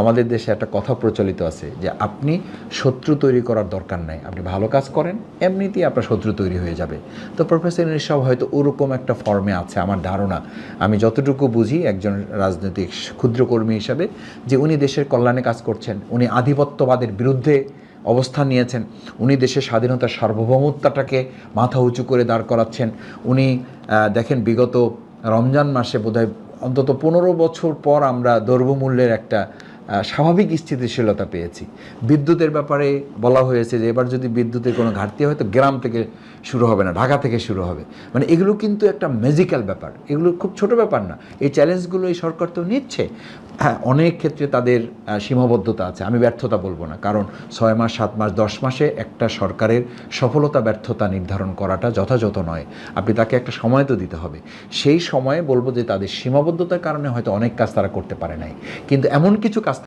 আমাদের দেশে একটা কথা প্রচলিত আছে যে আপনি শত্রু তৈরি করার দরকার নাই, আপনি ভালো কাজ করেন এমনিতেই আপনার শত্রু তৈরি হয়ে যাবে। তো প্রফেসর ইউনূস সাহেব হয়তো ওরকম একটা ফর্মে আছে আমার ধারণা, আমি যতটুকু বুঝি একজন রাজনৈতিক ক্ষুদ্রকর্মী হিসাবে, যে উনি দেশের কল্যাণে কাজ করছেন, উনি আধিপত্যবাদের বিরুদ্ধে অবস্থান নিয়েছেন, উনি দেশের স্বাধীনতার সার্বভৌমত্বটাকে মাথা উঁচু করে দাঁড় করাচ্ছেন। উনি দেখেন বিগত রমজান মাসে বোধহয় অন্তত 15 বছর পর আমরা দ্রব্যমূল্যের একটা স্বাভাবিক স্থিতিশীলতা পেয়েছি। বিদ্যুতের ব্যাপারে বলা হয়েছে যে এবার যদি বিদ্যুতের কোনো ঘাটতি হয় তো গ্রাম থেকে শুরু হবে না, ঢাকা থেকে শুরু হবে। মানে এগুলো কিন্তু একটা ম্যাজিক্যাল ব্যাপার, এগুলো খুব ছোট ব্যাপার না। এই চ্যালেঞ্জগুলো এই সরকার তো নিচ্ছে। হ্যাঁ, অনেক ক্ষেত্রে তাদের সীমাবদ্ধতা আছে, আমি ব্যর্থতা বলবো না, কারণ 6 মাস 7 মাস 10 মাসে একটা সরকারের সফলতা ব্যর্থতা নির্ধারণ করাটা যথাযথ নয়। আপনি তাকে একটা সময় তো দিতে হবে। সেই সময়ে বলবো যে তাদের সীমাবদ্ধতার কারণে হয়তো অনেক কাজ তারা করতে পারে নাই, কিন্তু এমন কিছু কাজ